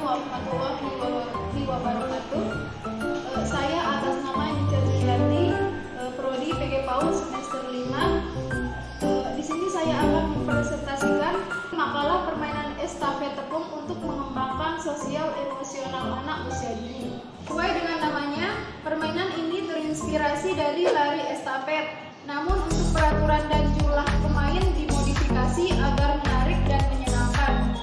warahmatullahi wabarakatuh. Saya atas nama Nica Zulianti, Prodi PG PAUD semester 5. Di sini saya akan mempresentasikan makalah permainan estafet tepung untuk mengembangkan sosial emosional anak usia dini. Sesuai dengan namanya, permainan ini terinspirasi dari lari estafet. Namun untuk peraturan dan jumlah pemain dimodifikasi agar menarik dan menyenangkan.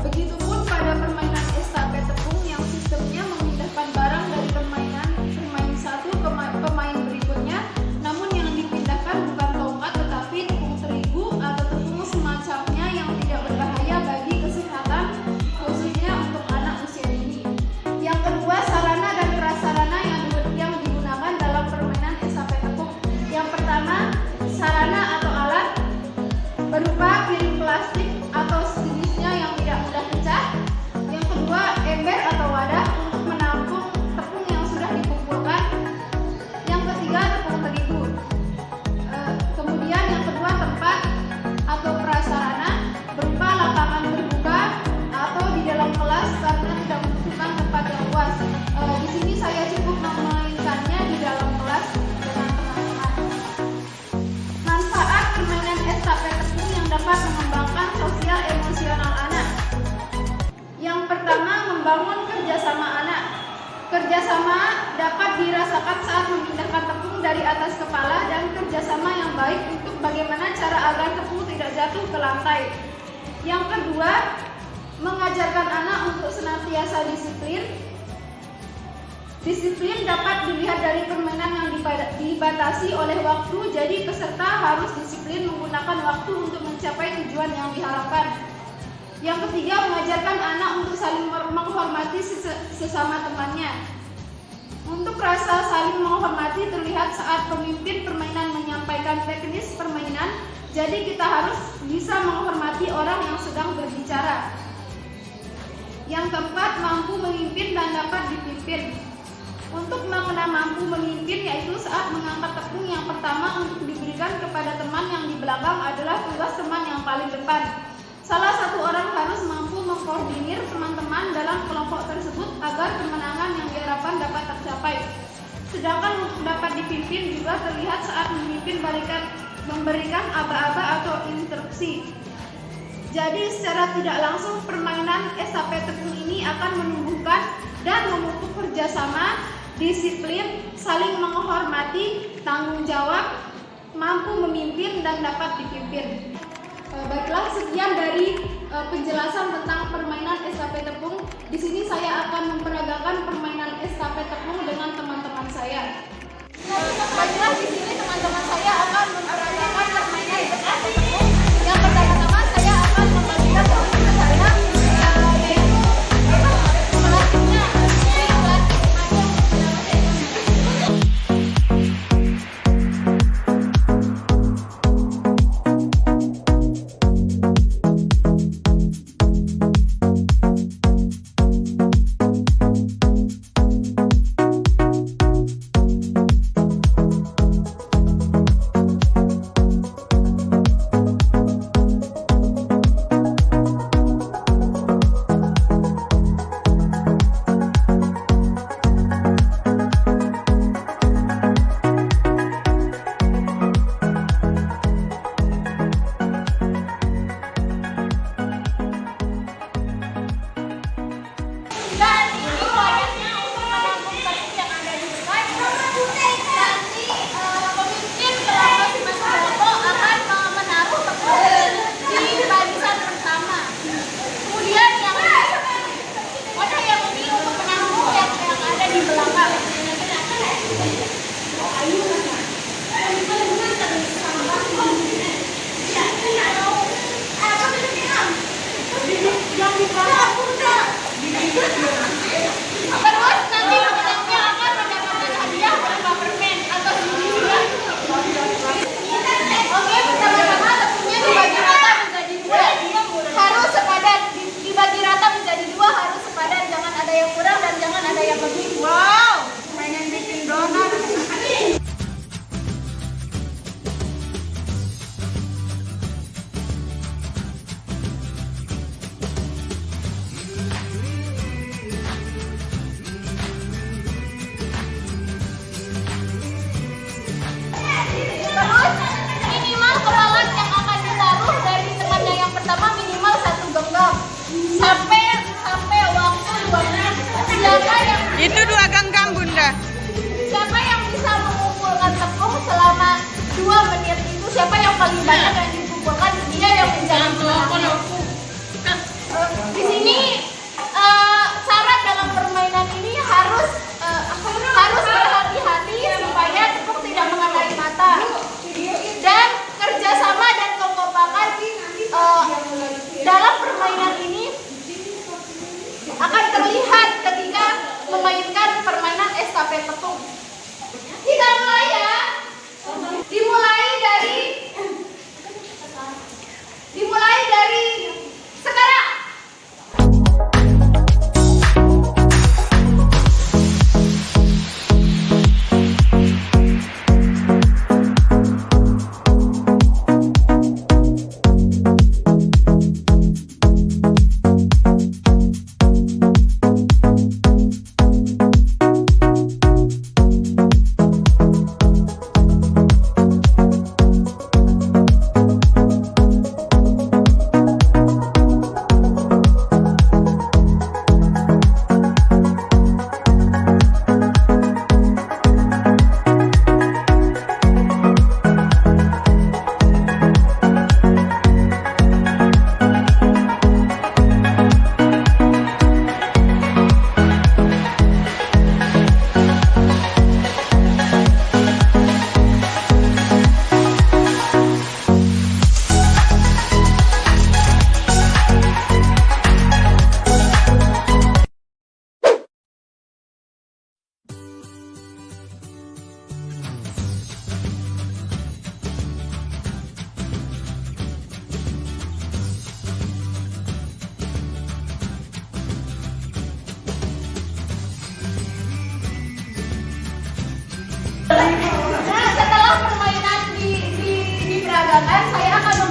Begitupun pada permainan estafet tepung yang sistemnya memindahkan barang dari pemain satu ke pemain berikutnya, namun yang dipindahkan bukan tongkat tetapi tepung terigu atau tepung semacamnya yang tidak berbahaya bagi kesehatan, khususnya untuk anak usia dini. Yang kedua, sarana dan prasarana yang digunakan dalam permainan estafet tepung. Yang pertama, sarana atau alat berupa piring plastik atau sejenisnya yang tidak mudah pecah. Yang kedua, ember atau wadah untuk menampung tepung yang sudah dikumpulkan. Yang ketiga, tepung terigu. Kemudian yang kedua, tempat atau prasarana berupa lapangan terbuka atau di dalam kelas karena tidak membutuhkan tempat yang luas. Di sini saya cukup memainkannya di dalam kelas dengan teman-teman. Manfaat permainan estafet tepung yang dapat mengembangkan sosial emosional anak. Yang pertama, membangun kerjasama anak. Kerjasama dapat dirasakan saat memindahkan tepung dari atas kepala dan kerjasama yang baik untuk bagaimana cara agar tepung tidak jatuh ke lantai. Yang kedua, mengajarkan anak untuk senantiasa disiplin. Disiplin dapat dilihat dari permainan yang dibatasi oleh waktu, jadi peserta harus disiplin menggunakan waktu untuk mencapai tujuan yang diharapkan. Yang ketiga, mengajarkan anak untuk saling menghormati sesama temannya. Untuk rasa saling menghormati terlihat saat pemimpin permainan menyampaikan teknis permainan, jadi kita harus bisa menghormati orang yang sedang berbicara. Yang keempat, mampu memimpin dan dapat dipimpin. Untuk makna mampu memimpin yaitu saat mengangkat tepung yang pertama untuk diberikan kepada teman yang di belakang adalah tugas teman yang paling depan. Salah satu orang harus mampu mengkoordinir teman-teman dalam kelompok tersebut agar kemenangan yang diharapkan dapat tercapai. Sedangkan untuk dapat dipimpin juga terlihat saat memimpin memberikan aba-aba atau instruksi. Jadi secara tidak langsung permainan estafet tepung ini akan menumbuhkan dan memupuk kerjasama, disiplin, saling menghormati, tanggung jawab, mampu memimpin dan dapat dipimpin. Baiklah, sekian dari penjelasan tentang permainan estafet tepung. Di sini saya akan memperagakan permainan estafet tepung dengan teman-teman saya. Baiklah, di sini teman-teman saya akan memperagakan permainan estafet tepung. Yang pertama-tama saya akan membagikan teman saya yaitu pelatihnya.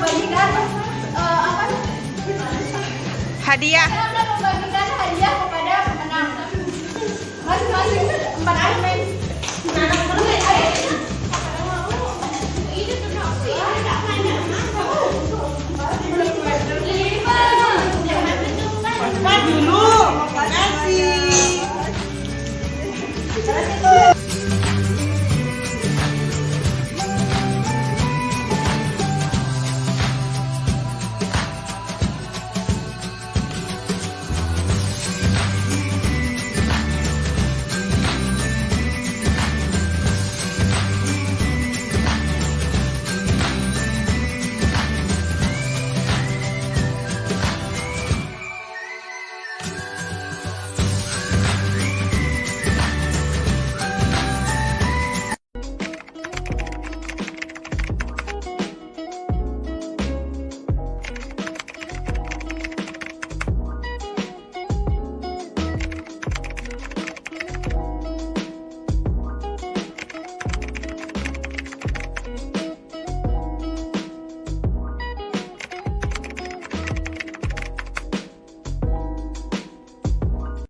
membagikan apa? Hadiah. Saya akan membagikan